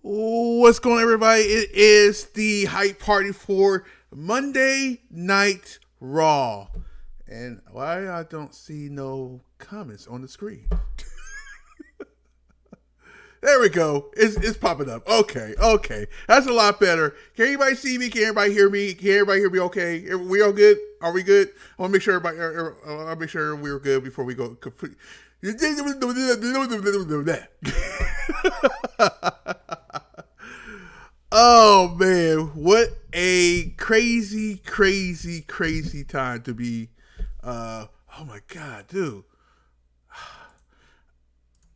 What's going on, everybody? It is the hype party for Monday Night Raw. And why I don't see no comments on the screen. There we go. It's popping up. Okay. That's a lot better. Can anybody see me? Can everybody hear me? Can everybody hear me okay? We all good? Are we good? I want to make sure I'll make sure we're good before we go. Oh man, what a crazy time to be. Oh my god, dude.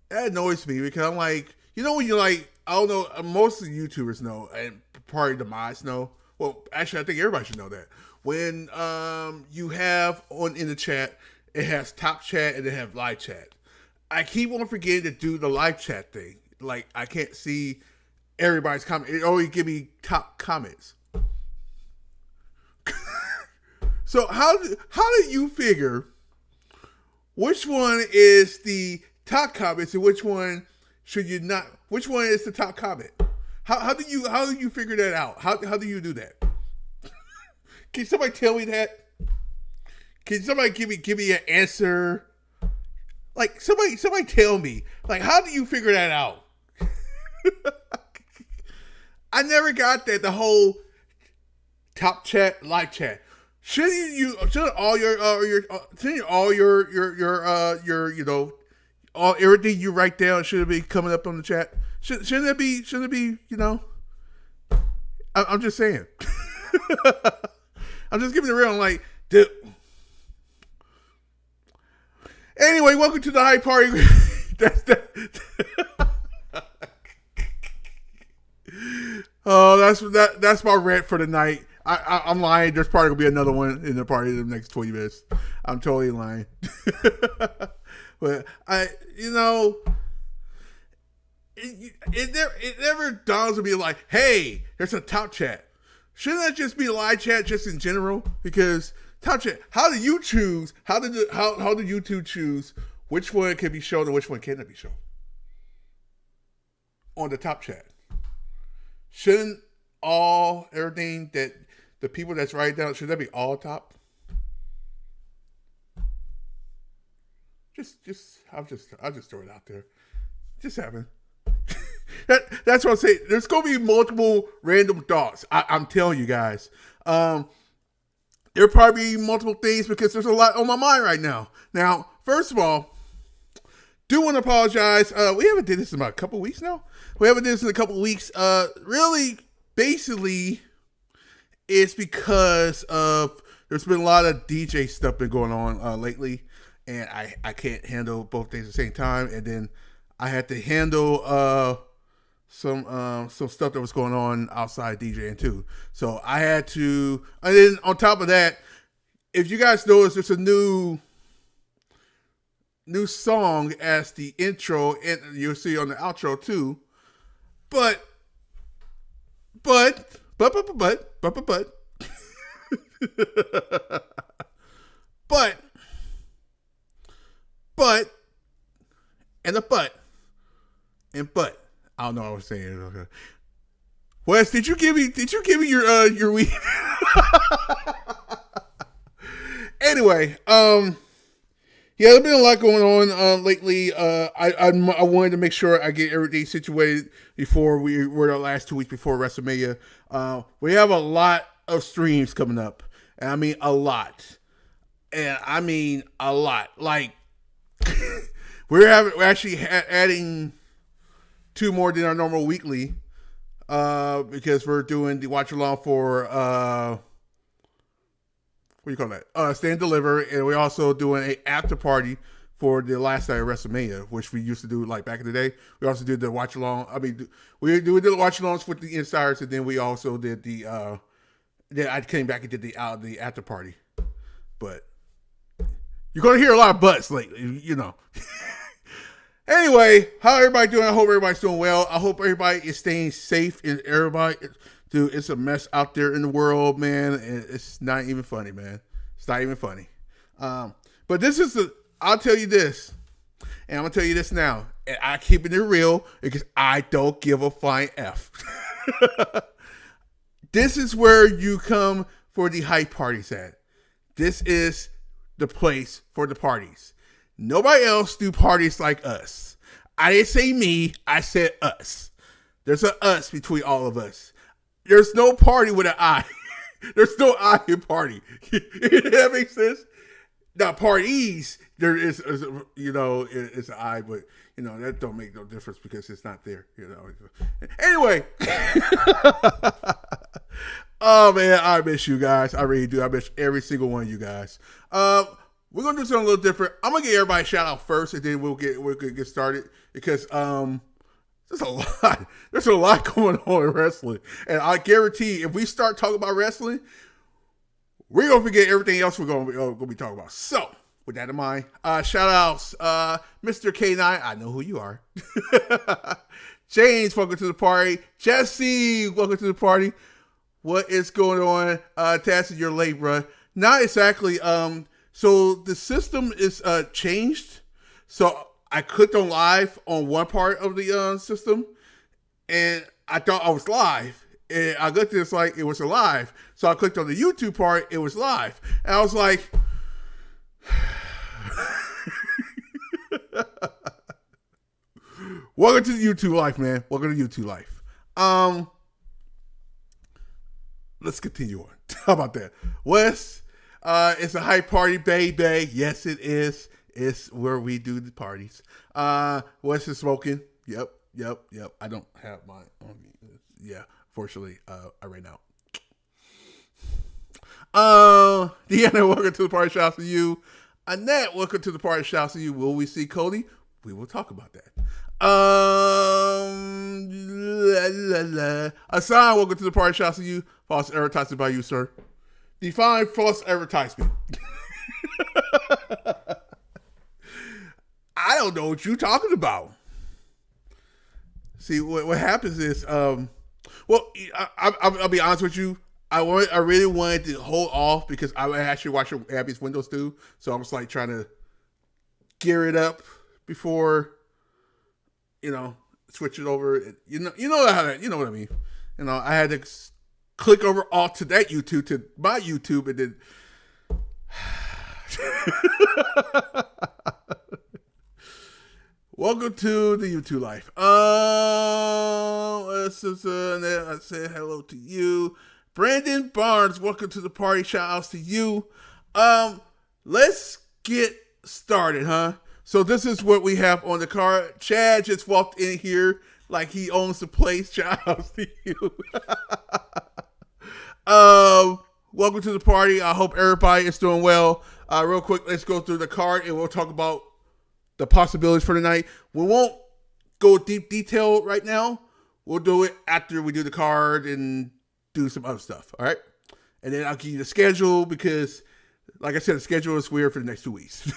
That annoys me because I'm like, when you're like, I don't know, most of the YouTubers know, and probably the mods know. Well, actually, I think everybody should know that. When you have in the chat, it has top chat and it has live chat. I keep on forgetting to do the live chat thing. Like, I can't see everybody's comment. It only give me top comments. So how did you figure which one is the top comments and which one should you not? Which one is the top comment? How do you figure that out? How do you do that? Can somebody tell me that? Can somebody give me an answer? Like somebody tell me. Like, how do you figure that out? I never got that. The whole top chat, live chat. Should all your all everything you write down should it be coming up on the chat? Shouldn't it be? I'm just saying. I'm just giving it real. I'm like, dude. Anyway, welcome to the hype party. That's my rant for the night. I'm lying. There's probably gonna be another one in the party in the next 20 minutes. I'm totally lying. But it never dawns on me like, hey, there's a top chat. Shouldn't that just be live chat just in general? Because top chat, how do you choose? How do YouTube choose which one can be shown and which one cannot be shown on the top chat? Shouldn't everything that the people that's writing down, should that be all top? I'll just throw it out there. Just happen. That's what I'm saying. There's gonna be multiple random thoughts. I'm telling you guys. There'll probably be multiple things because there's a lot on my mind right now. Now, first of all, do want to apologize. We haven't did this in about a couple weeks now. Really, basically, it's because of there's been a lot of DJ stuff been going on lately, and I can't handle both things at the same time. And then I had to handle some stuff that was going on outside DJing too. So I had to, and then on top of that, if you guys notice, there's a new song as the intro, and you'll see on the outro too. But, I don't know what I was saying. Okay. Wes, did you give me your week? Anyway, yeah, there's been a lot going on lately. I wanted to make sure I get everything situated before we're the last 2 weeks before WrestleMania. We have a lot of streams coming up, and I mean a lot, Like we're actually adding 2 more than our normal weekly, because we're doing the watch along for what do you call that? Stand Deliver, and we're also doing a after party for the last night of WrestleMania, which we used to do like back in the day. We also did the watch along. I mean, we did the watch alongs with the insiders, and then we also did the. Then I came back and did the after party, but you're gonna hear a lot of butts lately, Anyway, how everybody doing? I hope everybody's doing well. I hope everybody is staying safe. And everybody, dude, it's a mess out there in the world, man. And it's not even funny, man. It's not even funny. But this is I'll tell you this. And I'm gonna tell you this now, and I keeping it real because I don't give a flying F. This is where you come for the hype parties at. This is the place for the parties. Nobody else do parties like us. I didn't say me, I said us. There's an us between all of us. There's no party with an I. There's no I in party. That makes sense? Now, parties, there is it's an I, but, that don't make no difference because it's not there, Anyway. Oh, man, I miss you guys. I really do. I miss every single one of you guys. We're going to do something a little different. I'm going to give everybody a shout out first, and then we'll get started because there's a lot going on in wrestling. And I guarantee if we start talking about wrestling, we're going to forget everything else we're going to be talking about. So, with that in mind, shout outs, Mr. K9, I know who you are. James, welcome to the party. Jesse, welcome to the party. What is going on? Tazzy, you're late, bro. Not exactly. So the system is changed. So I clicked on live on one part of the system, and I thought I was live. And I looked at it, like it was alive. So I clicked on the YouTube part, it was live. And I was like, welcome to the YouTube life, man. Welcome to YouTube life. Let's continue on. How about that? Wes, it's a hype party, baby. Yes, it is. It's where we do the parties. Wes is smoking. Yep. I don't have mine on me. Yeah, fortunately, I ran out. Deanna, welcome to the party. Shouts to you. Annette, welcome to the party. Shouts to you. Will we see Cody? We will talk about that. Asan, welcome to the party. Shouts to you. False advertisement by you, sir. Define false advertisement. I don't know what you're talking about. See, what happens is, I'll be honest with you. I really wanted to hold off because I actually watched Abby's Windows too. So I was like trying to gear it up before, switch it over. You know what I mean. I had to click over off to that YouTube to my YouTube and then. Welcome to the YouTube life. I said hello to you. Brandon Barnes, welcome to the party. Shout outs to you. Let's get started, huh? So this is what we have on the card. Chad just walked in here like he owns the place. Shout outs to you. Welcome to the party. I hope everybody is doing well. Real quick, let's go through the card and we'll talk about the possibilities for tonight. We won't go deep detail right now. We'll do it after we do the card and do some other stuff. All right. And then I'll give you the schedule because, like I said, the schedule is weird for the next 2 weeks.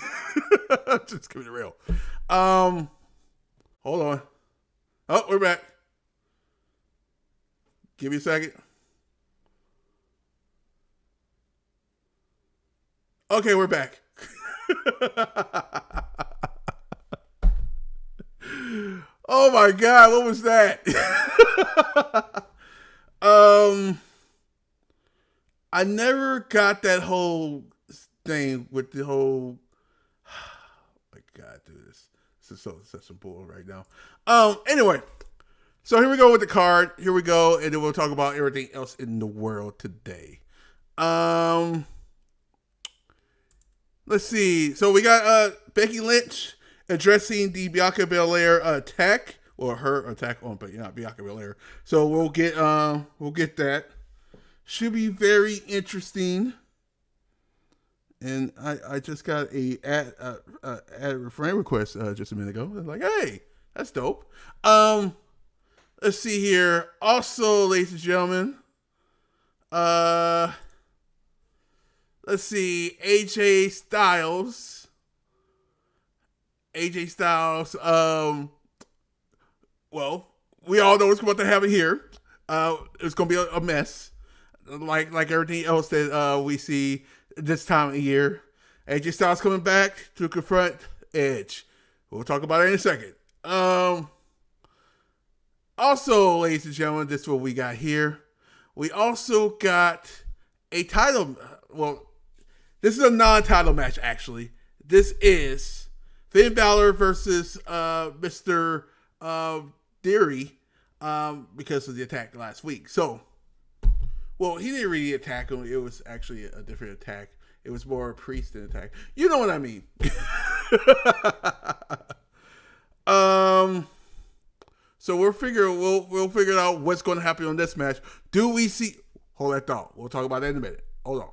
Just keep it real. Hold on. Oh, we're back. Give me a second. Okay, we're back. Oh my God, what was that? I never got that whole thing with the whole. Oh my God, dude, this is such some bull right now. Anyway, so here we go with the card. Here we go, and then we'll talk about everything else in the world today. Let's see. So we got Becky Lynch addressing the Bianca Belair attack, or her attack on, but not Bianca Belair. So we'll get that. Should be very interesting. And I just got a friend request just a minute ago. I was like, hey, that's dope. Let's see here. Also, ladies and gentlemen, let's see, AJ Styles. Well, we all know what's about to happen here. It's going to be a mess, like everything else that we see this time of year. AJ Styles coming back to confront Edge. We'll talk about it in a second. Also, ladies and gentlemen, this is what we got here. We also got a title. Well, this is a non-title match, actually. This is Finn Balor versus Mr. Theory because of the attack last week. So, well, he didn't really attack him. It was actually a different attack. It was more a priest than attack. You know what I mean. So we'll figure out what's going to happen on this match. Do we see? Hold that thought. We'll talk about that in a minute. Hold on.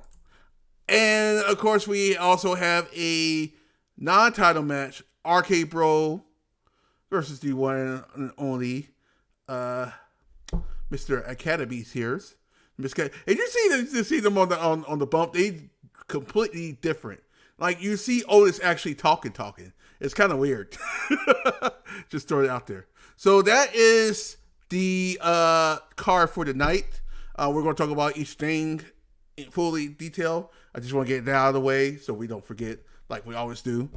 And of course, we also have a non-title match: RK Bro versus the one and only Mr. Academy's here. And you see them on the bump? They completely different. Like you see Otis actually talking. It's kind of weird. Just throw it out there. So that is the card for the night. We're going to talk about each thing in fully detail. I just want to get that out of the way so we don't forget, like we always do.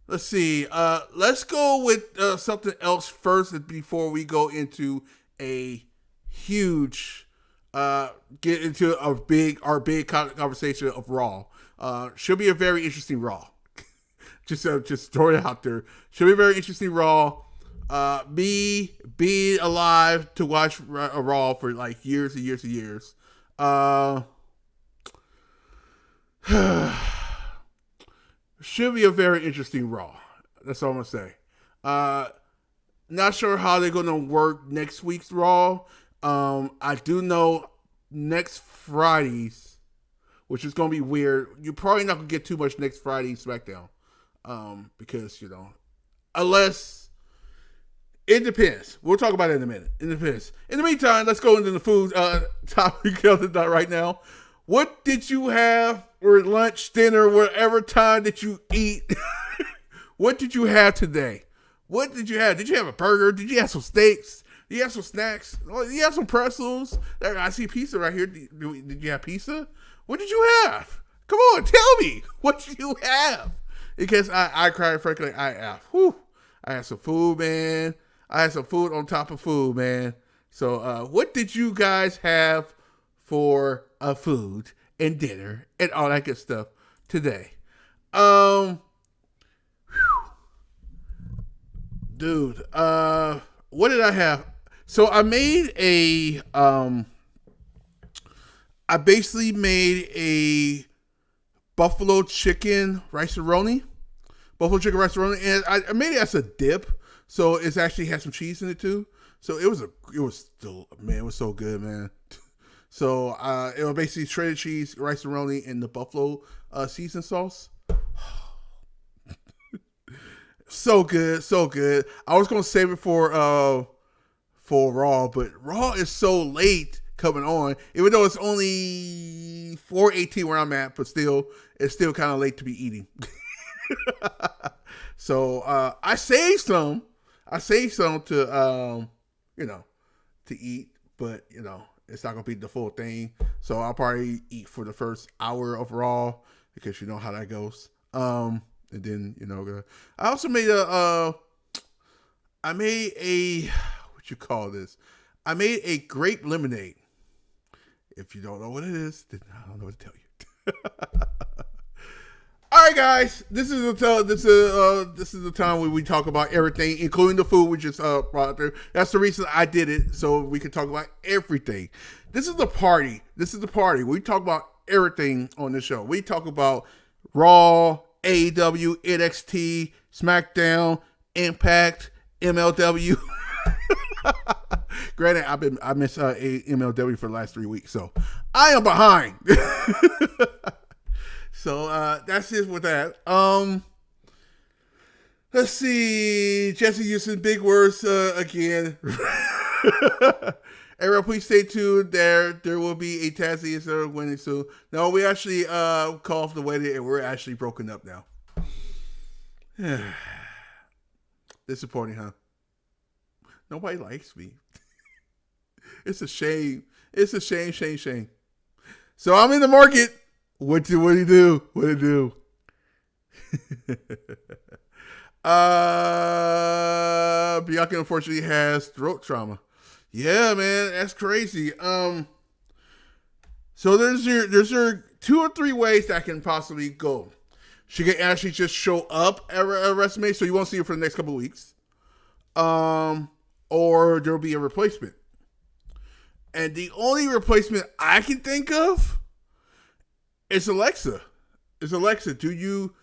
Let's see. Let's go with something else first before we go into a huge get into our big conversation of Raw. Should be a very interesting Raw. just throw it out there. Should be a very interesting Raw. Be alive to watch a Raw for like years and years and years. Should be a very interesting Raw. That's all I'm gonna say. Not sure how they're gonna work next week's Raw. I do know next Friday's, which is gonna be weird. You're probably not gonna get too much next Friday's SmackDown, because unless it depends. We'll talk about it in a minute. It depends. In the meantime, let's go into the food topic of the night right now. What did you have for lunch, dinner, whatever time that you eat? What did you have today? What did you have? Did you have a burger? Did you have some steaks? Did you have some snacks? Did you have some pretzels? I see pizza right here. Did you have pizza? What did you have? Come on, tell me. What did you have? Because I cried, frankly, I had some food, man. I had some food on top of food, man. So what did you guys have for food and dinner and all that good stuff today? Dude, what did I have? So I made I basically made a buffalo chicken rice-a-roni. And I made it as a dip. So it actually had some cheese in it too. So it was so good, man. So it was basically shredded cheese, rice-a-roni, and the buffalo season sauce. So good. I was gonna save it for Raw, but Raw is so late coming on. Even though it's only 4:18 where I'm at, but still, it's still kind of late to be eating. So I saved some. To to eat, but it's not gonna be the full thing. So I'll probably eat for the first hour of Raw because you know how that goes. And then I also made what you call this? I made a grape lemonade. If you don't know what it is, then I don't know what to tell you. All right, guys. This is the time when we talk about everything, including the food we just brought through. That's the reason I did it, so we can talk about everything. This is the party. We talk about everything on the show. We talk about Raw, AEW, NXT, SmackDown, Impact, MLW. Granted, I missed MLW for the last 3 weeks, so I am behind. So that's it with that. Let's see. Jesse using big words again. Everyone, please stay tuned. There will be a Tazzy instead of winning soon. No, we actually called off the wedding and we're actually broken up now. Disappointing, huh? Nobody likes me. It's a shame. Shame. So I'm in the market. What do you do? What do you do? Bianca unfortunately has throat trauma. Yeah, man, that's crazy. So there's your 2 or 3 ways that can possibly go. She can actually just show up at WrestleMania, so you won't see her for the next couple of weeks. Or there'll be a replacement. And the only replacement I can think of is Alexa. Do you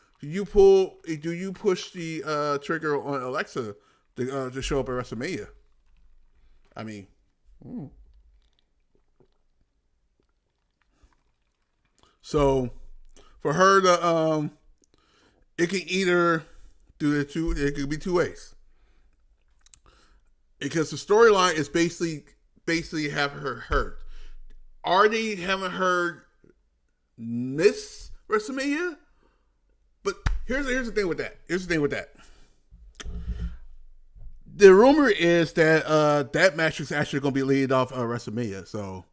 push the trigger on Alexa to show up at WrestleMania? I mean, so for her to it can either do the two. It could be 2 ways because the storyline is basically have her hurt. Are they having her miss WrestleMania? But here's the thing with that. The rumor is that that match is actually going to be leading off WrestleMania, so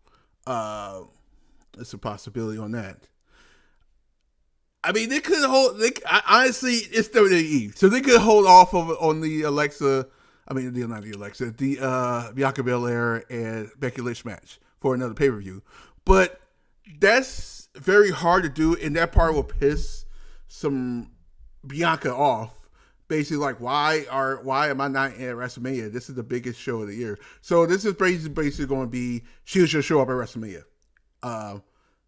it's a possibility on that. I mean, they could hold. Honestly, it's WWE, so they could hold off on the Alexa. I mean, not the Alexa, the Bianca Belair and Becky Lynch match for another pay-per-view. But that's very hard to do, and that part will piss some Bianca off. Basically, like, why am I not at WrestleMania? This is the biggest show of the year. So this is basically going to be, she'll just show up at WrestleMania.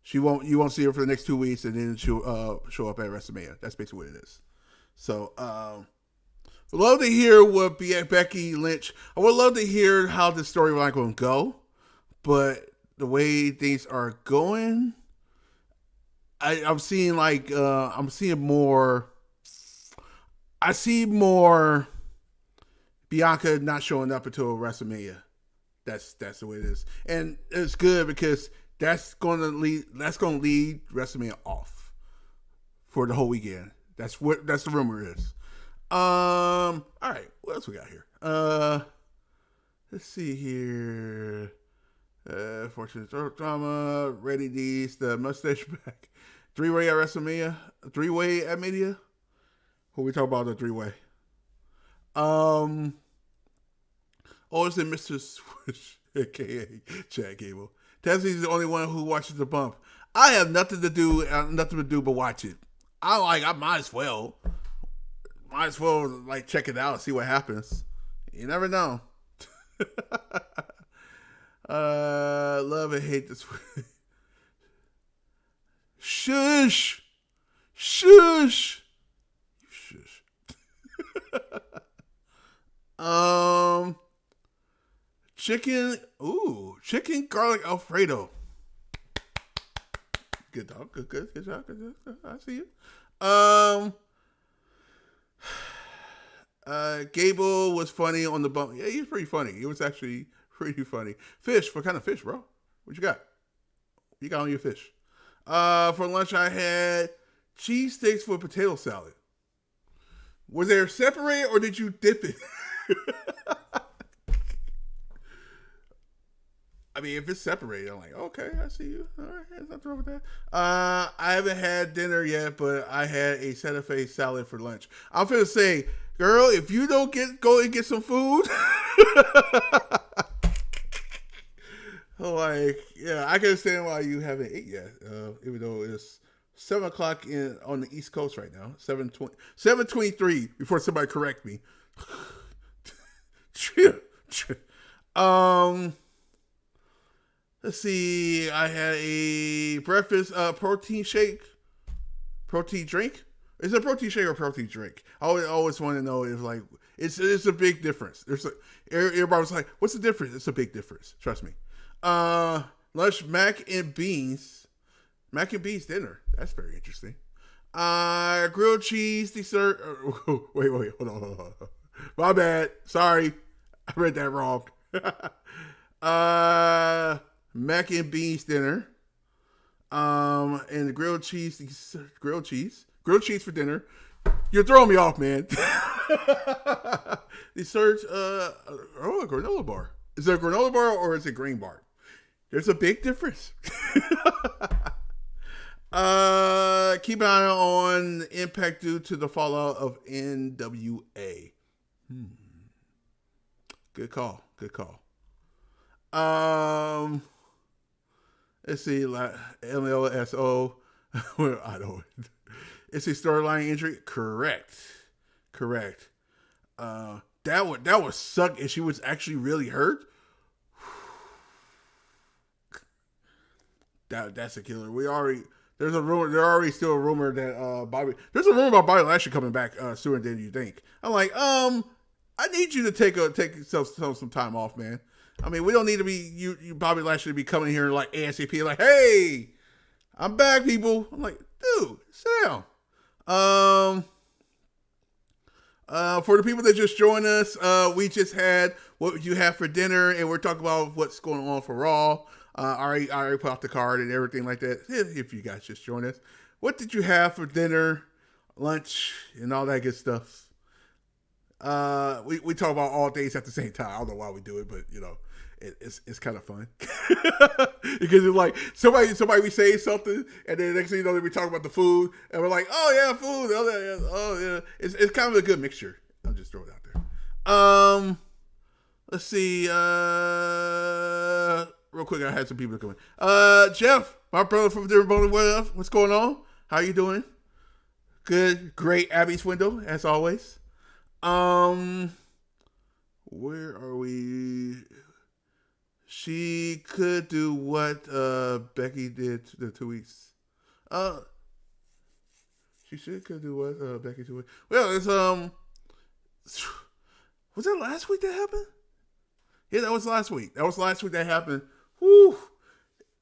You won't see her for the next 2 weeks, and then she'll show up at WrestleMania. That's basically what it is. So, I'd love to hear what Becky Lynch. I would love to hear how the storyline going to go, but the way things are going, I'm seeing more. I see more Bianca not showing up until WrestleMania. That's the way it is, and it's good because that's going to lead WrestleMania off for the whole weekend. That's the rumor is. All right, what else we got here? Let's see here. Fortunate drama. Ready D's the mustache back. 3-way at WrestleMania. 3-way at Mania. Who we talk about the 3-way? It's in Mr. Swish, aka Chad Gable. Tazzy's the only one who watches the bump. I have nothing to do but watch it. I might as well check it out and see what happens. You never know. Love and hate this. Shush. Shush. Shush. Chicken garlic Alfredo. Good dog. Good job. I see you. Gable was funny on the bump. Yeah, he was pretty funny. He was actually pretty funny. Fish. What kind of fish, bro? What you got? What you got on your fish? For lunch, I had cheese sticks with potato salad. Was there separated or did you dip it? I mean, if it's separated, I'm like, okay, I see you. All right, there's nothing wrong with that. I haven't had dinner yet, but I had a Santa Fe salad for lunch. I'm gonna say, girl, if you don't go and get some food, like, yeah, I can understand why you haven't ate yet, even though it's 7:00 on the East Coast right now. 7:23 before somebody correct me. Let's see. I had a breakfast protein drink. Is it a protein shake or protein drink? I always want to know if like it's a big difference. Everybody was like, "What's the difference?" It's a big difference. Trust me. Lunch mac and beans dinner. That's very interesting. Grilled cheese dessert. Wait, hold on. My bad. Sorry, I read that wrong. Mac and beans dinner. And the grilled cheese for dinner. You're throwing me off, man. Dessert. A granola bar. Is it a granola bar or is it grain bar? There's a big difference. Keep an eye on the impact due to the fallout of NWA. Good call. Good call. Let's see, like MLSO. I don't. It's a storyline injury. Correct. That would suck if she was actually really hurt. That's a killer. There's a rumor. There's already still a rumor that Bobby. There's a rumor about Bobby Lashley coming back sooner than you think. I'm like, I need you to take some time off, man. I mean, we don't need to be you Bobby Lashley to be coming here like ASAP, like, hey, I'm back, people. I'm like, dude, sit down. For the people that just joined us, we just had what would you have for dinner, and we're talking about what's going on for Raw. I already put out the card and everything like that. If you guys just joined us, what did you have for dinner, lunch, and all that good stuff? We talk about all days at the same time. I don't know why we do it, but it's kind of fun because it's like somebody be saying something, and then the next thing you know, they be talking about the food, and we're like, oh yeah, food, oh yeah. It's kind of a good mixture. I'll just throw it out there. Let's see. Real quick, I had some people coming. Jeff, my brother from different bowling. What's going on? How you doing? Good, great. Abby's window as always. Where are we? She could do what Becky did the 2 weeks. She could do what Becky 2 weeks. Well, it's was that last week that happened? Yeah, that was last week. That happened. Whew.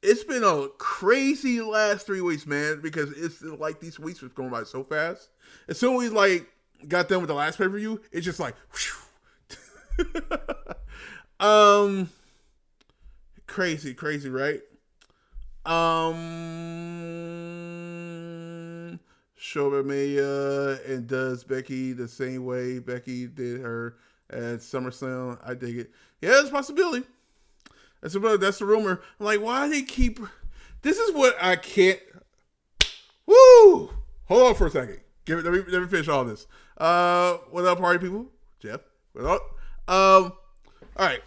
It's been a crazy last 3 weeks, man, because it's like these weeks was going by so fast. As soon as we got done with the last pay-per-view, it's just like crazy, right? Showed Mania and does Becky the same way Becky did her at SummerSlam. I dig it. Yeah, it's a possibility. That's the rumor. I'm like, why do they keep? This is what I can't. Woo! Hold on for a second. Let me finish all this. What up, party people? Jeff, what up? All right.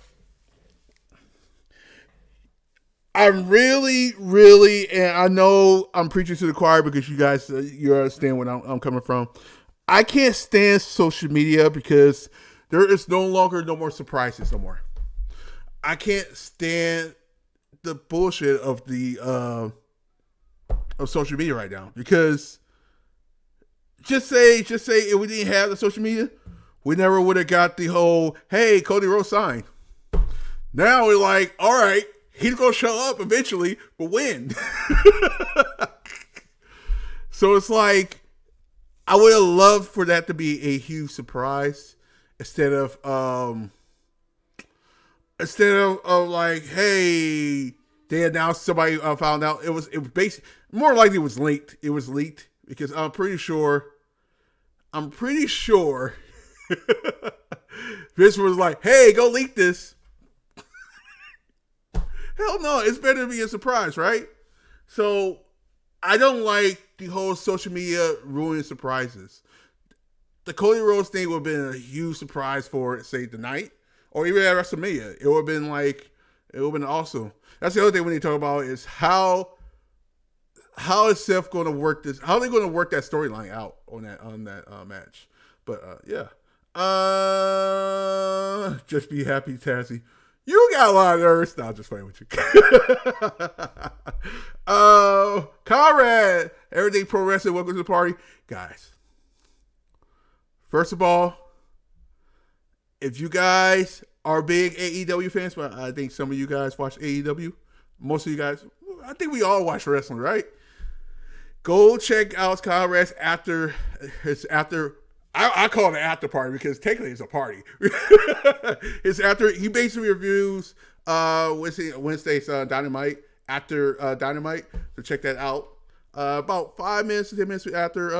I'm really, and I know I'm preaching to the choir because you guys, you understand where I'm coming from. I can't stand social media because there is no more surprises no more. I can't stand the bullshit of the of social media right now because just say if we didn't have the social media, we never would have got the whole, hey, Cody Rhodes signed. Now we're like, all right, he's gonna show up eventually, but when? So it's like I would have loved for that to be a huge surprise instead of like, hey, they announced somebody found out. It was basically more likely it was leaked. It was leaked because I'm pretty sure Vince was like, hey, go leak this. Hell no, it's better to be a surprise, right? So I don't like the whole social media ruining surprises. The Cody Rhodes thing would have been a huge surprise for, say, the night, or even at WrestleMania. It would have been awesome. That's the other thing when they talk about is how is Seth going to work this? How are they going to work that storyline out on that match? But yeah, just be happy, Tazzy. You got a lot of nerves. No, I'm just playing with you. Conrad, Everything Pro Wrestling, welcome to the party. Guys, first of all, if you guys are big AEW fans, but I think some of you guys watch AEW, most of you guys, I think we all watch wrestling, right? Go check out Conrad's after. I call it an after party because technically it's a party. It's after he basically reviews Wednesday's Dynamite after Dynamite. So check that out. About 5 minutes to 10 minutes after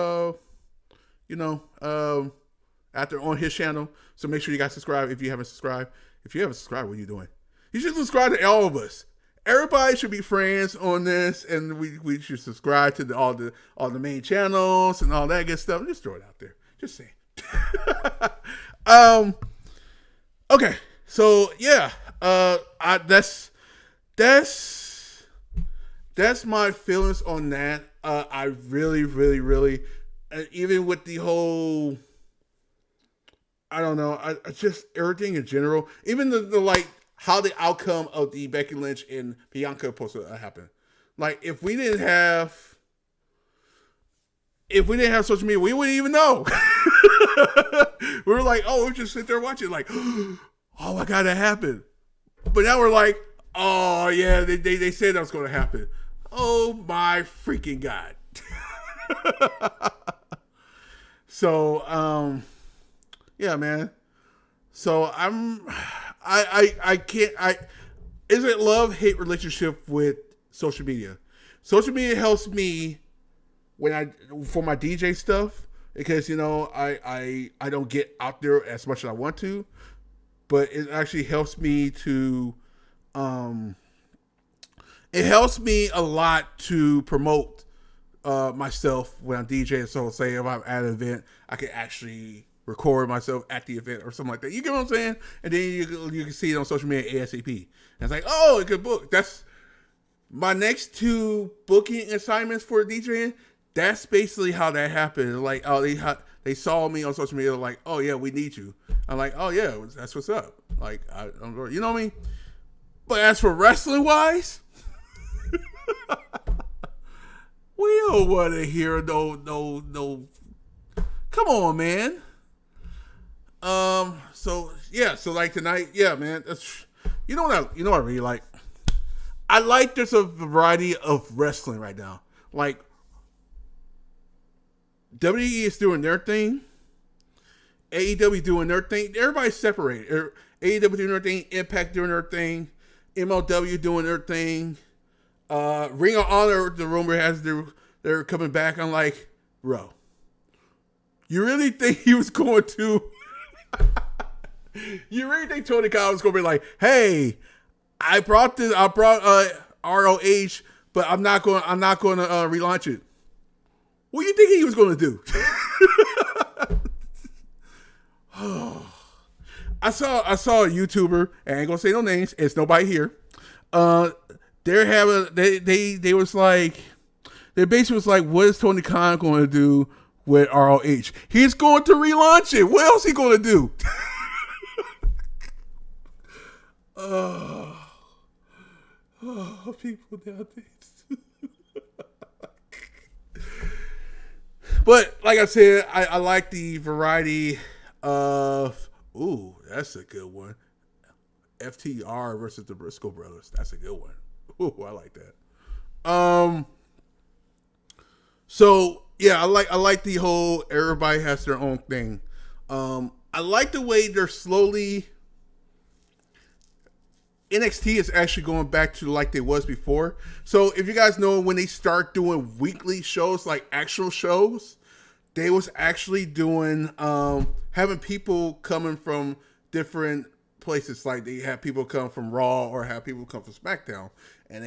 after on his channel. So make sure you guys subscribe if you haven't subscribed. If you haven't subscribed, what are you doing? You should subscribe to all of us. everybody should be friends on this, and we should subscribe to all the main channels and all that good stuff. Just throw it out there. Just saying. Okay, so yeah, that's my feelings on that. I really, even with the whole, I don't know, I just everything in general, even the like how the outcome of the Becky Lynch and Bianca supposed to happen. Like if we didn't have social media, we wouldn't even know. We were like, oh, we just sit there watching, like, oh my god, that happened. But now we're like, oh yeah, they said that was going to happen. Oh my freaking god. So yeah, man. So is it love-hate relationship with social media? Social media helps me for my DJ stuff, because I don't get out there as much as I want to, but it actually helps me to it helps me a lot to promote myself when I'm DJing. So say if I'm at an event, I can actually record myself at the event or something like that. You get what I'm saying? And then you can see it on social media ASAP. And it's like, oh, it could book. That's my next 2 booking assignments for DJing. That's basically how that happened. Like, oh, they saw me on social media, like, oh yeah, we need you. I'm like, oh yeah, that's what's up. Like, you know what I mean? But as for wrestling wise, we don't want to hear no. Come on, man. So yeah, so like tonight, yeah, man. That's you know what I really like. I like there's a variety of wrestling right now. Like WWE is doing their thing, AEW doing their thing. Everybody's separated. AEW doing their thing, Impact doing their thing, MLW doing their thing. Ring of Honor, the rumor has they're coming back. I'm like, bro, you really think he was going to? You really think Tony Khan was going to be like, hey, I brought ROH, but I'm not going to relaunch it. What do you think he was going to do? I saw a YouTuber, and I ain't gonna say no names. It's nobody here. They was like, they basically was like, what is Tony Khan going to do with ROH? He's going to relaunch it. What else he going to do? People nowadays. But like I said, I like the variety of. Ooh, that's a good one. FTR versus the Briscoe brothers. That's a good one. Ooh, I like that. So yeah, I like the whole everybody has their own thing. I like the way they're slowly. NXT is actually going back to like they was before. So if you guys know, when they start doing weekly shows, like actual shows, they was actually doing having people coming from different places. Like they have people come from Raw or have people come from SmackDown, and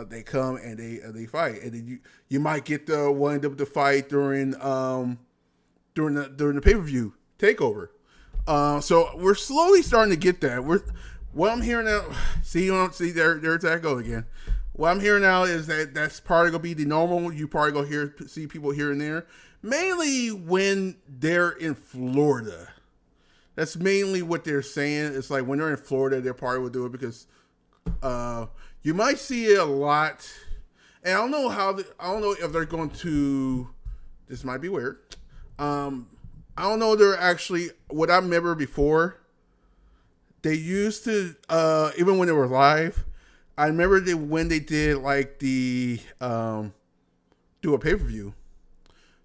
they come and they fight, and then you might get the one to fight during the pay-per-view takeover. So we're slowly starting to get that. What I'm hearing now, see there's that go again. What I'm hearing now is that's probably gonna be the normal. You probably gonna see people here and there, mainly when they're in Florida. That's mainly what they're saying. It's like when they're in Florida, they probably will do it because you might see it a lot. And I don't know if they're going to. This might be weird. I don't know. They're actually what I remember before. They used to even when they were live. I remember when they did like the do a pay-per-view.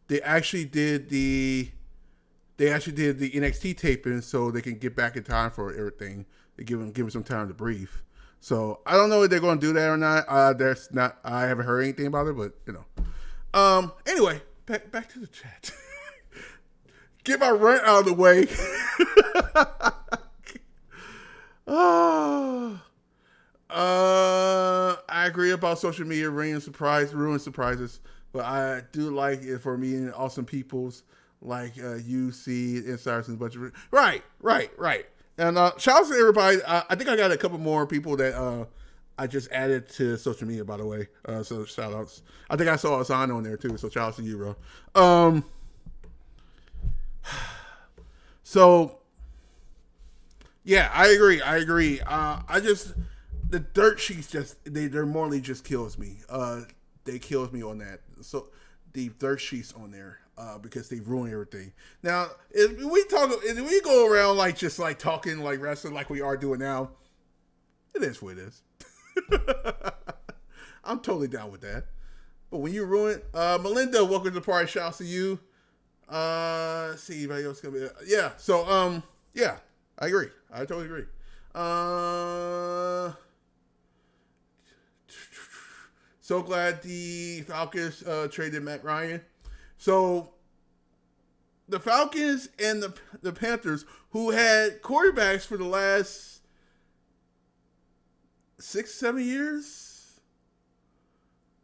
They actually did the NXT taping so they can get back in time for everything. They give them some time to breathe. So I don't know if they're going to do that or not. I haven't heard anything about it, but you know. Anyway, back to the chat. Get my rant out of the way. I agree about social media ruining surprises, but I do like it for meeting awesome peoples like UC, Insiders, and a bunch of... Right. And shout out to everybody. I think I got a couple more people that I just added to social media, by the way. So shout outs. I think I saw a sign on there too, so shout out to you, bro. So, yeah, I agree. The dirt sheets they're morally just kills me. They kills me on that. So the dirt sheets on there, because they ruin everything. Now, if we go around like just like talking like wrestling like we are doing now, it is what it is. I'm totally down with that. But when you ruin, Melinda, welcome to the party. Shouts to you. See anybody else gonna be? Yeah. So yeah, I agree. I totally agree. So glad the Falcons traded Matt Ryan. So the Falcons and the Panthers, who had quarterbacks for the last 6-7 years,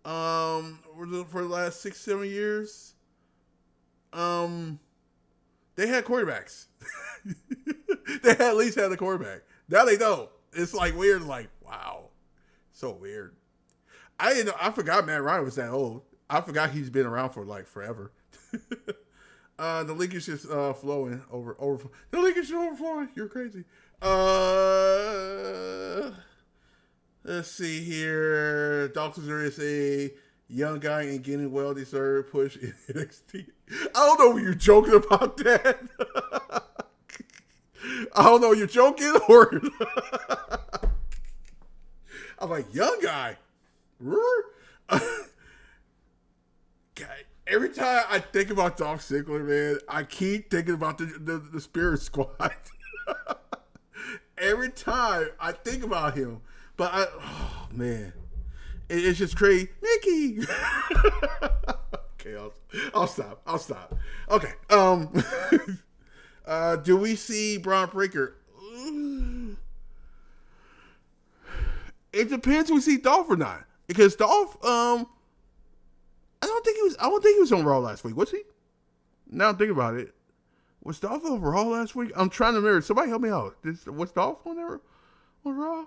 for the last 6-7 years, they had quarterbacks. They at least had a quarterback. Now they don't. It's like weird. Like, wow, so weird. I didn't know. I forgot Matt Ryan was that old. I forgot he's been around for like forever. The link is just flowing over. The link is just overflowing. You're crazy. Let's see here. Doctors is a young guy and getting well-deserved push in NXT. I don't know if you're joking about that. I don't know if you're joking or... I'm like, young guy. Every time I think about Dolph Ziggler, man, I keep thinking about the Spirit Squad. Every time I think about him. But oh man, it's just crazy. Mickey. Okay, I'll stop. Okay. Do we see Braun Breaker? It depends if we see Dolph or not. Because Dolph, I don't think he was on Raw last week. Was he? Now I'm thinking about it. Was Dolph on Raw last week? I'm trying to remember. Somebody help me out. Was Dolph on there on Raw?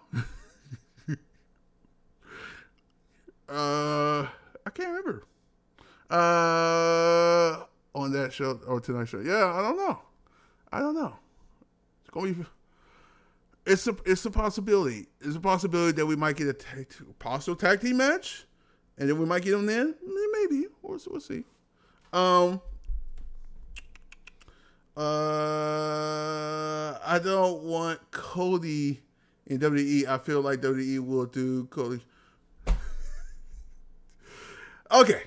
I can't remember. On that show or tonight's show. Yeah, I don't know. It's gonna be. It's a possibility. It's a possibility that we might get a possible tag team match, and then we might get them then. Maybe we'll see. I don't want Cody in WWE. I feel like WWE will do Cody. Okay.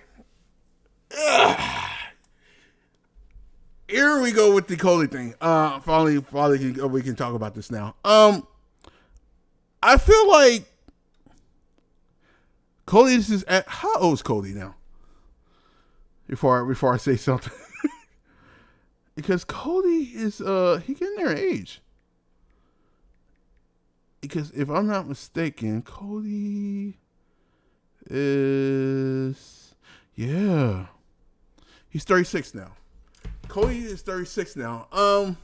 Here we go with the Cody thing. Finally, we can talk about this now. I feel like Cody is at how old is Cody now? Before I say something, because Cody is he getting there in age. Because if I'm not mistaken, Cody is he's 36 now. Cody is 36 now. I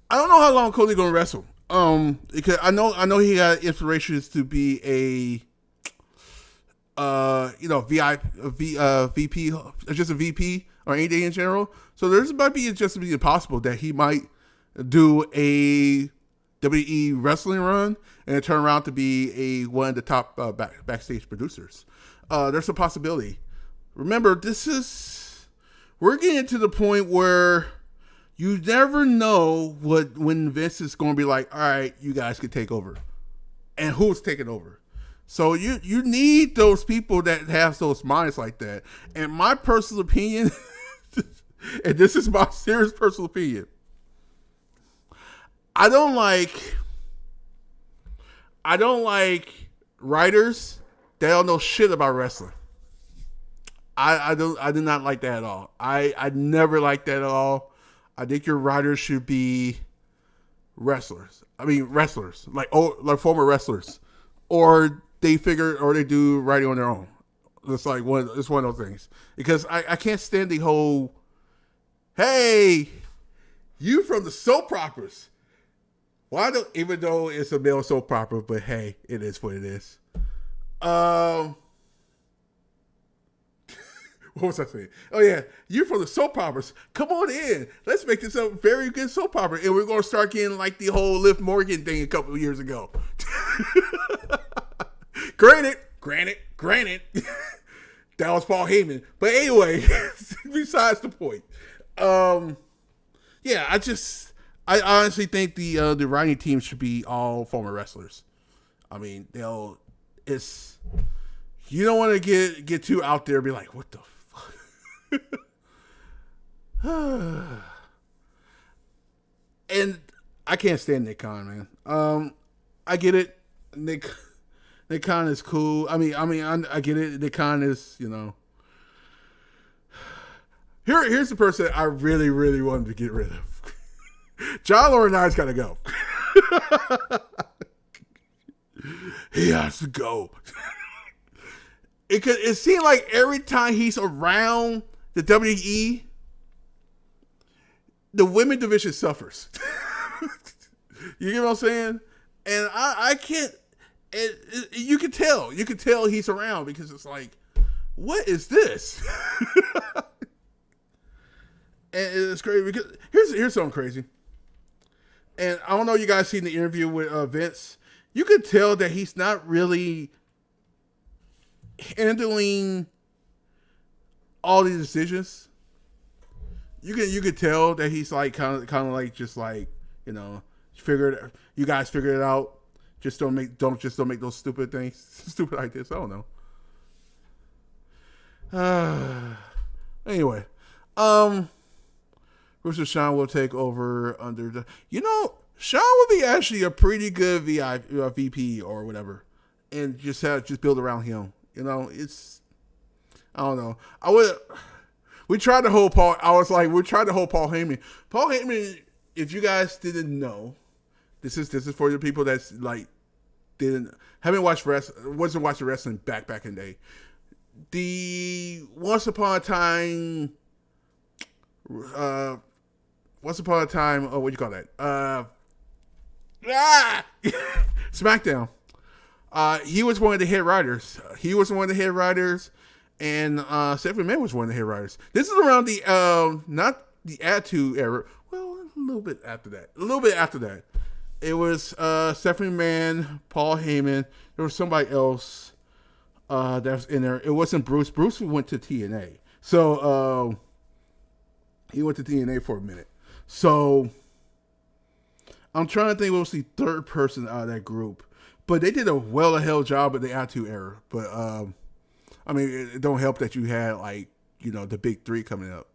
don't know how long Cody gonna wrestle. Because I know he got inspirations to be a VP, just a VP or anything in general. So there's might be just be possible that he might do a WWE wrestling run and turn around to be one of the top backstage producers. There's a possibility. Remember, we're getting to the point where you never know when Vince is going to be like, all right, you guys can take over. And who's taking over? So you need those people that have those minds like that. And my personal opinion, and this is my serious personal opinion, I don't like writers that don't know shit about wrestling. I do not like that at all. I never liked that at all. I think your writers should be wrestlers. I mean wrestlers, like former wrestlers. or they do writing on their own. It's one of those things because I can't stand the whole, hey, you from the soap operas. Why don't, even though it's a male soap opera, but hey, it is what it is. What was I saying? Oh yeah, you're from the soap operas. Come on in. Let's make this a very good soap opera, and we're gonna start getting like the whole Liv Morgan thing a couple of years ago. Granted, that was Paul Heyman. But anyway, besides the point. Yeah, I honestly think the writing team should be all former wrestlers. I mean, you don't want to get too out there and be like, what the fuck? And I can't stand Nick Khan, man. I get it. Nick Khan is cool. I get it. Nick Khan is, Here's the person I really, really wanted to get rid of. John Laurinaitis got to go. He has to go. It seemed like every time he's around the WWE, the women division suffers. You get what I'm saying? And I can't. You can tell. You can tell he's around because it's like, what is this? And it's crazy because here's something crazy. And I don't know if you guys seen the interview with Vince. You could tell that he's not really handling all these decisions. You could tell that he's like kind of like just like, you guys figure it out. Just don't make those stupid things, stupid ideas. I don't know. Anyway, Rooster Sean will take over under the. Sean would be actually a pretty good VP or whatever, and just build around him. It's. I don't know. We tried to hold Paul. We tried to hold Paul Heyman. Paul Heyman. If you guys didn't know, this is for the people that's like haven't watched wasn't watching wrestling back in the day. The Once Upon a Time, what do you call that? SmackDown. He was one of the head writers. And Stephanie McMahon was one of the head writers. This is around the not the Attitude Era. Well, a little bit after that. It was Stephanie McMahon, Paul Heyman. There was somebody else that was in there. It wasn't Bruce. Bruce went to TNA. So he went to TNA for a minute. So I'm trying to think what was the third person out of that group. But they did a well-hell job at the Attitude Era. But it don't help that you had the big three coming up.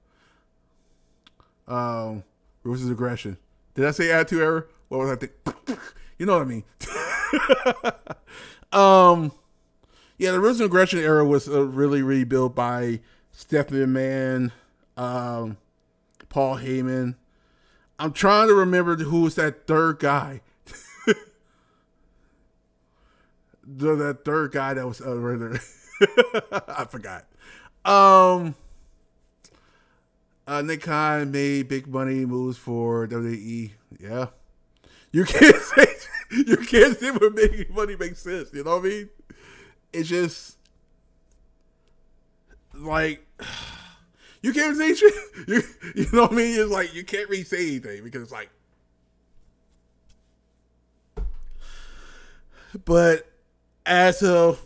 Versus Aggression. Did I say Attitude Era? What was I think? You know what I mean. Yeah, the original Aggression era was really rebuilt by Stephanie McMahon, Paul Heyman. I'm trying to remember who was that third guy. That third guy that was I forgot. Nick Khan made big money moves for WWE. Yeah. You can't say what making money makes sense. You know what I mean? It's just like you can't say shit. You know what I mean? It's like you can't really say anything because it's like. But as of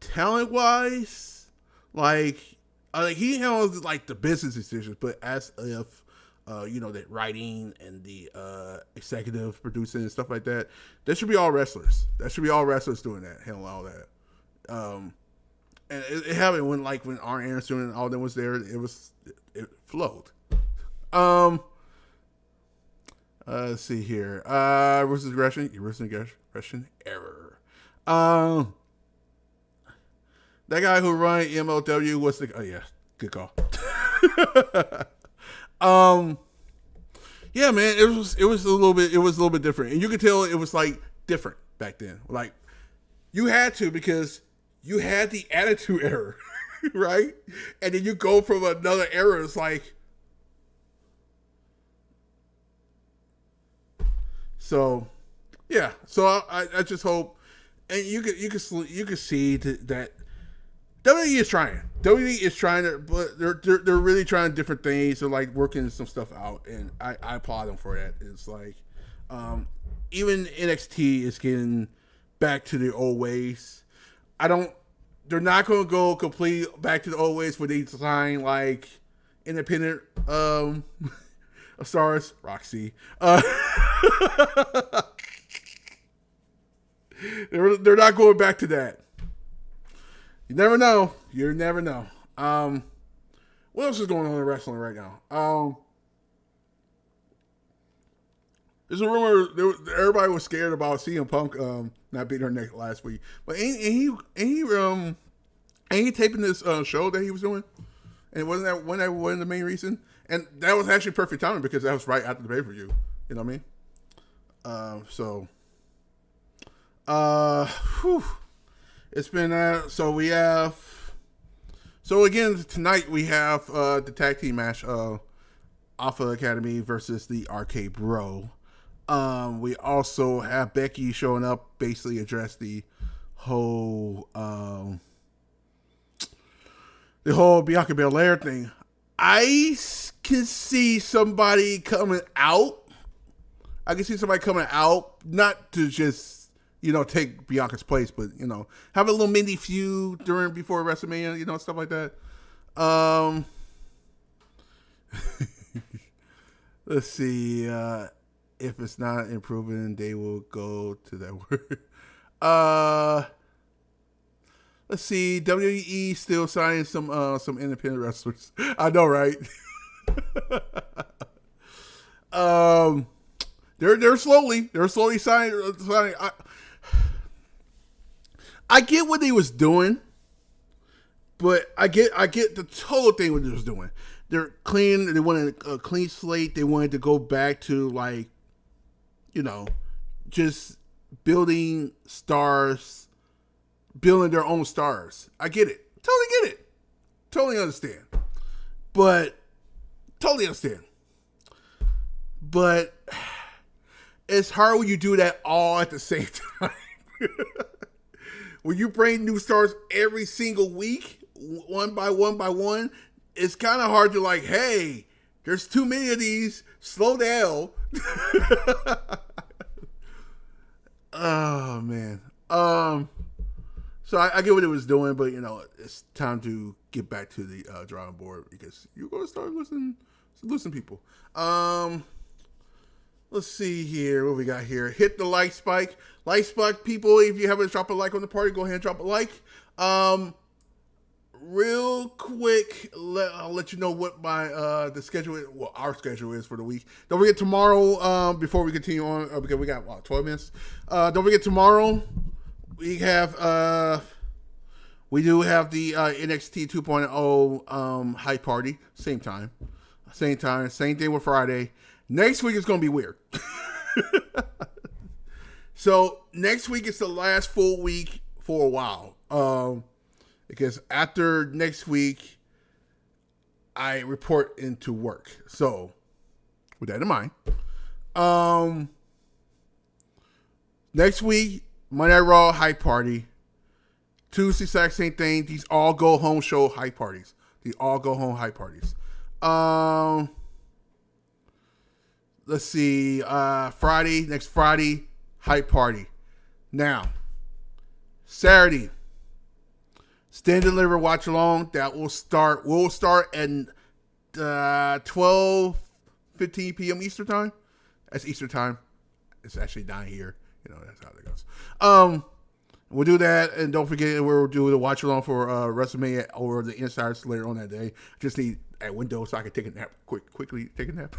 talent wise, he handles the business decisions, but as if the writing and the executive producing and stuff like that, that should be all wrestlers. That should be all wrestlers doing that, handling all that. And it happened when Arn Anderson and all them was there. It flowed. Let's see here. Versus Aggression error. That guy who ran MLW was good call. Yeah, man, it was a little bit different, and you could tell it was different. back then. Like, you had to because you had the Attitude Era, right? And then you go from another era. It's like, so yeah. So I just hope, and you can see that WWE is trying. WWE is trying to, but they're really trying different things. They're like working some stuff out, and I applaud them for that. It's like, even NXT is getting back to the old ways. They're not going to go completely back to the old ways where they sign like independent stars, Roxy. They're not going back to that. You never know. You never know. What else is going on in wrestling right now? There's a rumor everybody was scared about CM Punk not beating her neck last week, but ain't he taping this show that he was doing? And wasn't that one of the main reason? And that was actually perfect timing because that was right after the pay-per-view. You know what I mean? It's been so we have. So again tonight we have the tag team match, Alpha Academy versus the Arcade Bro. We also have Becky showing up, basically address the whole Bianca Belair thing. I can see somebody coming out. Not to just, take Bianca's place, but, have a little mini feud before WrestleMania, stuff like that. Let's see. If it's not improving, they will go to that word. Let's see. WWE still signing some independent wrestlers. I know, right? They're slowly signing. I get what they was doing, but I get the total thing what they was doing. They're clean. They wanted a clean slate. They wanted to go back to just building stars, building their own stars. I get it. Totally get it. Totally understand. But it's hard when you do that all at the same time. When you bring new stars every single week, one by one, it's kind of hard to hey, there's too many of these. Slow down. Oh man. So I get what it was doing, but it's time to get back to the drawing board because you're gonna start losing people. Let's see here. What we got here? Hit the like spike. Like spike, people. If you haven't dropped a like on the party, go ahead and drop a like. Real quick, I'll let you know what my the schedule is. Well, our schedule is for the week. Don't forget tomorrow. Before we continue on, because we got 12 minutes. Don't forget tomorrow. We have we do have the NXT 2.0 hype party. Same time, same thing with Friday. Next week is gonna be weird. So next week is the last full week for a while. Because after next week, I report into work. So, with that in mind, next week, Monday Night Raw hype party. Tuesday, Saturday, same thing. These all go home show hype parties. Let's see. Next Friday, hype party. Now, Saturday. Stand and Deliver Watch Along. That will start. We'll start at 12:15 p.m. Eastern time. That's Eastern time. It's actually 9 here. That's how it goes. We'll do that, and don't forget we'll do the Watch Along for WrestleMania or the Insiders later on that day. Just need a window so I can take a nap. Quickly take a nap.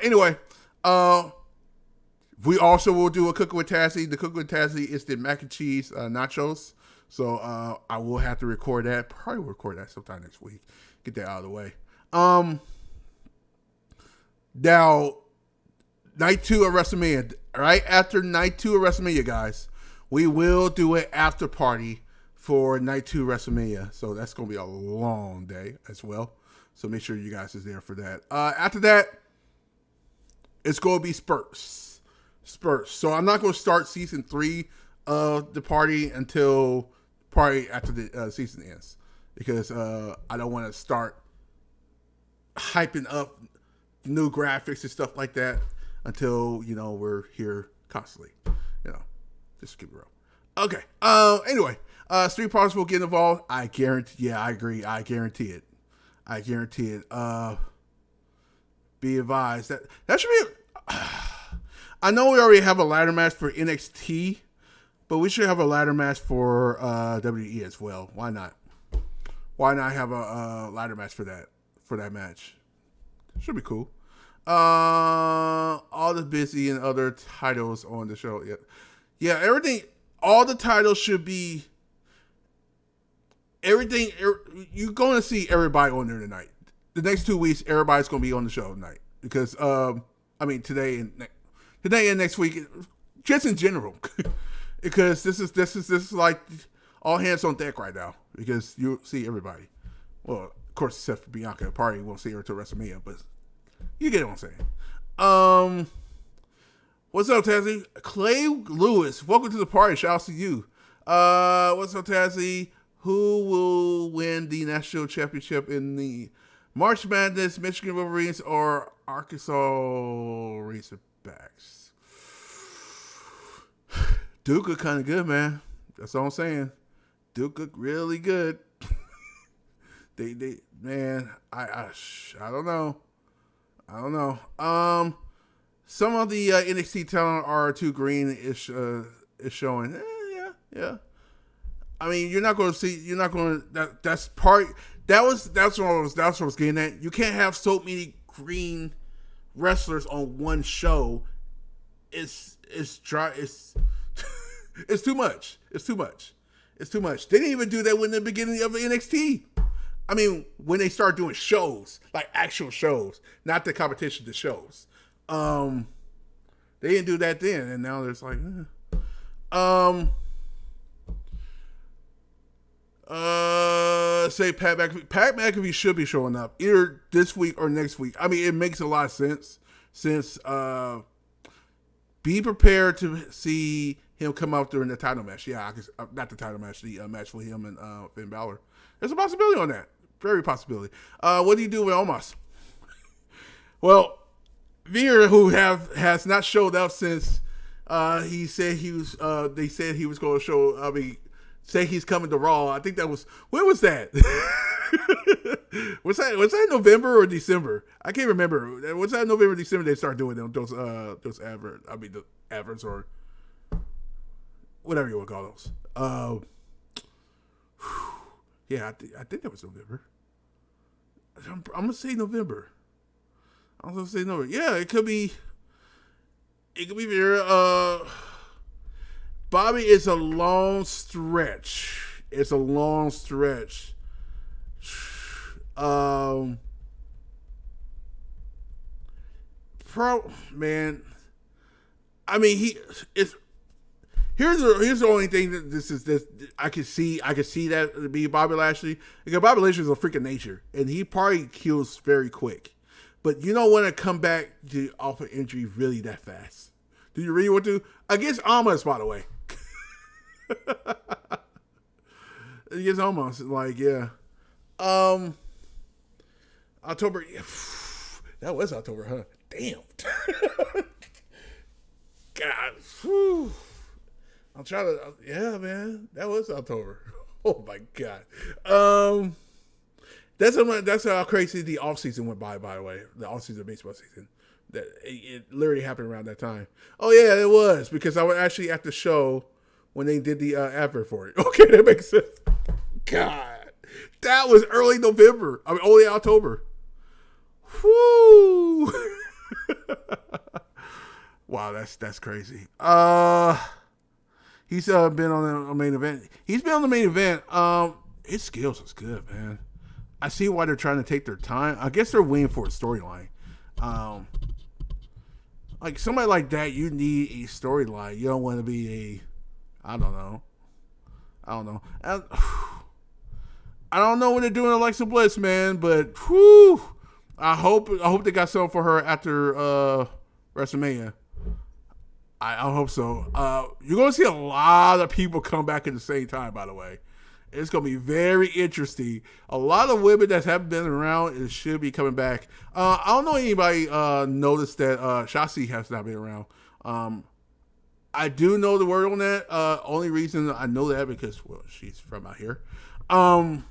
Anyway, we also will do a Cooking with Tazzy. The Cooking with Tazzy is the mac and cheese nachos. So I will have to record that. Probably record that sometime next week. Get that out of the way. Now, night 2 of WrestleMania. Right after night 2 of WrestleMania, guys, we will do an after party for night 2 WrestleMania. So that's going to be a long day as well. So make sure you guys is there for that. After that, it's going to be spurts. So I'm not going to start season 3 of the party until probably after the season ends, because I don't want to start hyping up new graphics and stuff like that until we're here constantly. Just keep it real. Okay. Anyway, street partners will get involved. I guarantee. Yeah, I agree. I guarantee it. Be advised that should be. I know we already have a ladder match for NXT, but we should have a ladder match for WWE as well. Why not? Why not have a ladder match for that match? Should be cool. All the busy and other titles on the show. Yeah. Everything. All the titles should be. Everything. You're going to see everybody on there tonight. The next 2 weeks, everybody's going to be on the show tonight because today and next week, just in general, because this is like all hands on deck right now because you'll see everybody. Well, of course, except for Bianca, probably won't see her until WrestleMania, but you get what I'm saying. What's up, Tazzy? Clay Lewis, welcome to the party. Shout out to you. What's up, Tazzy? Who will win the national championship in the March Madness, Michigan Wolverines or Arkansas Razorbacks? Duke look kind of good, man. That's all I'm saying. Duke look really good. they man, I don't know. Some of the NXT talent are too green. Is showing. Yeah. I mean, you're not going to see. You're not going to. That's part. That's what I was getting at. You can't have so many green wrestlers on one show. It's dry. It's it's too much. It's too much. They didn't even do that in the beginning of NXT. I mean, when they start doing shows, like actual shows, not the competition, the shows. They didn't do that then, and now there's like, say Pat McAfee. Pat McAfee should be showing up either this week or next week. I mean, it makes a lot of sense since be prepared to see him come out during the title match. Yeah, not the title match, the match for him and Finn Balor. There's a possibility on that. Very possibility. What do you do with Omos? Well, Veer, who has not showed up since he said he was. They said he was going to show. I mean, say he's coming to Raw. I think that was, when was that? was that November or December? I can't remember. Was that November or December they started doing those adverts? I mean the adverts or whatever you want to call those. Yeah, I think that was November. I'm gonna say November. Yeah, it could be very. Bobby is a long stretch. Man. I mean, here's the only thing that this I can see that to be Bobby Lashley. Because Bobby Lashley is a freak of nature, and he probably kills very quick. But you don't want to come back off an injury really that fast. Do you really want to? Against Almas, by the way. Against Almas, like, yeah. October. Yeah, that was October, huh? Damn. God. Whew. I'm trying to. Yeah, man. That was October. Oh, my God. That's how crazy the offseason went by the way. The offseason baseball season. That it literally happened around that time. Oh, yeah, it was. Because I was actually at the show when they did the advert for it. Okay, that makes sense. God. That was early November. I mean, early October. Whoo. Wow, that's crazy. He's been on the main event. He's been on the main event. His skills is good, man. I see why they're trying to take their time. I guess they're waiting for a storyline. like somebody like that, you need a storyline. You don't want to be I don't know. I don't know what they're doing to Alexa Bliss, man, but whew, I hope they got something for her after WrestleMania. I hope so. You're going to see a lot of people come back at the same time, by the way. It's going to be very interesting. A lot of women that haven't been around it should be coming back. I don't know anybody noticed that Shotzi has not been around. I do know the word on that. Only reason I know that because, well, she's from out here. I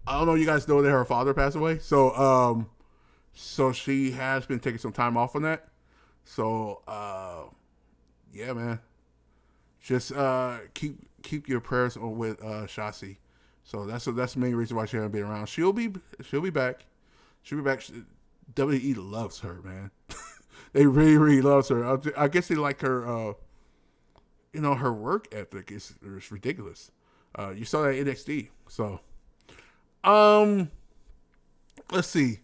don't know if you guys know that her father passed away. So she has been taking some time off on that. So, yeah, man. Just keep your prayers on with Shotzi. So that's the main reason why she hasn't been around. She'll be back. She'll be back. WWE loves her, man. They really, really loves her. I guess they like her. Her work ethic is ridiculous. You saw that at NXT. So, let's see.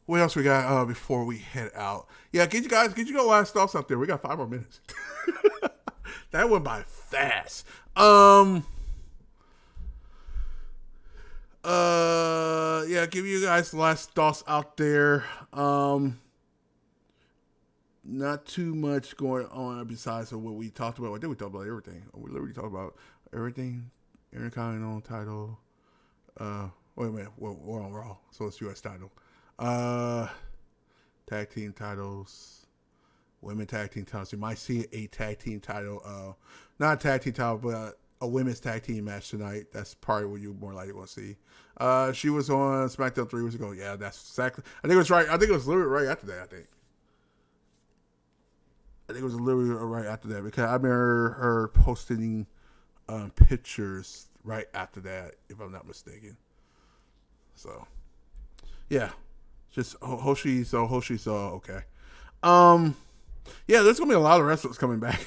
What else we got before we head out? Yeah, get you guys last thoughts out there. We got 5 more minutes. That went by fast. Yeah, give you guys last thoughts out there. Not too much going on besides what we talked about. I think we talked about everything. We literally talked about everything. Intercontinental title. Wait a minute. We're on Raw, so it's U.S. title. Tag team titles. Women tag team titles. You might see a tag team title. Not a tag team title, but a women's tag team match tonight. That's probably what you more likely want to see. She was on SmackDown 3 weeks ago. Yeah, that's exactly. I think it was right. I think it was literally right after that. I think it was literally right after that because I remember her posting pictures right after that, if I'm not mistaken. So, yeah, just hope she's okay. Yeah, there's gonna be a lot of wrestlers coming back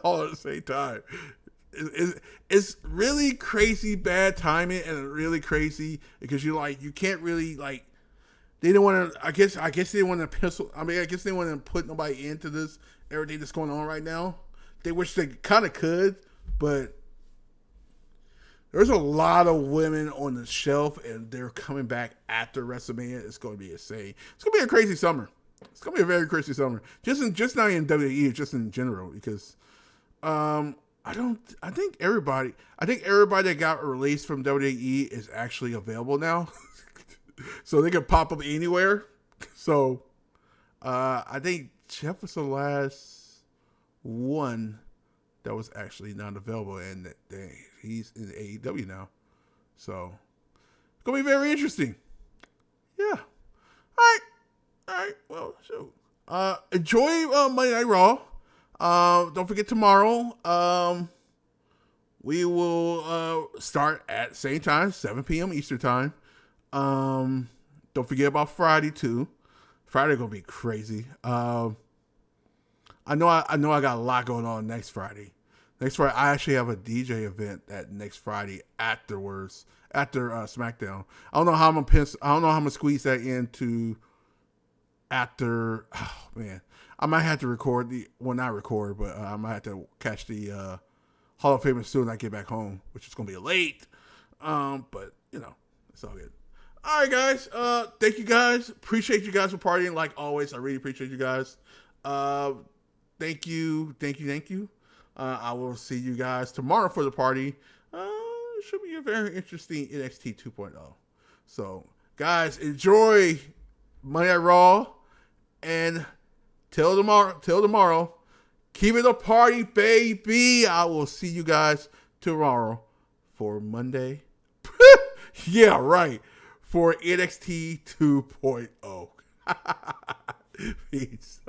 all at the same time. It's really crazy bad timing and really crazy because you can't really they didn't want to. I guess they didn't want to pencil. I mean, I guess they didn't want to put nobody into this everything that's going on right now. They wish they kind of could, but there's a lot of women on the shelf, and they're coming back after WrestleMania. It's going to be insane. It's going to be a crazy summer. It's going to be a very crazy summer. Just not in WWE, just in general, because I think everybody that got released from WWE is actually available now. So they can pop up anywhere. So I think Jeff was the last one that was actually not available, and he's in AEW now. So it's gonna be very interesting. Yeah. All right. Well, so enjoy Monday Night Raw. Don't forget tomorrow. We will start at the same time, 7 p.m. Eastern time. Don't forget about Friday too. Friday gonna be crazy. I know I got a lot going on next Friday. Next Friday, I actually have a DJ event that next Friday after SmackDown. I don't know how I'm gonna squeeze that into after. Oh man, I might have to record not record, but I might have to catch the Hall of Fame as soon as I get back home, which is gonna be late. But it's all good. All right, guys. Thank you, guys. Appreciate you guys for partying. Like always, I really appreciate you guys. Thank you. I will see you guys tomorrow for the party. It should be a very interesting NXT 2.0. So, guys, enjoy Monday Night Raw. And till tomorrow, keep it a party, baby. I will see you guys tomorrow for Monday. Yeah, right. For NXT 2.0. Peace.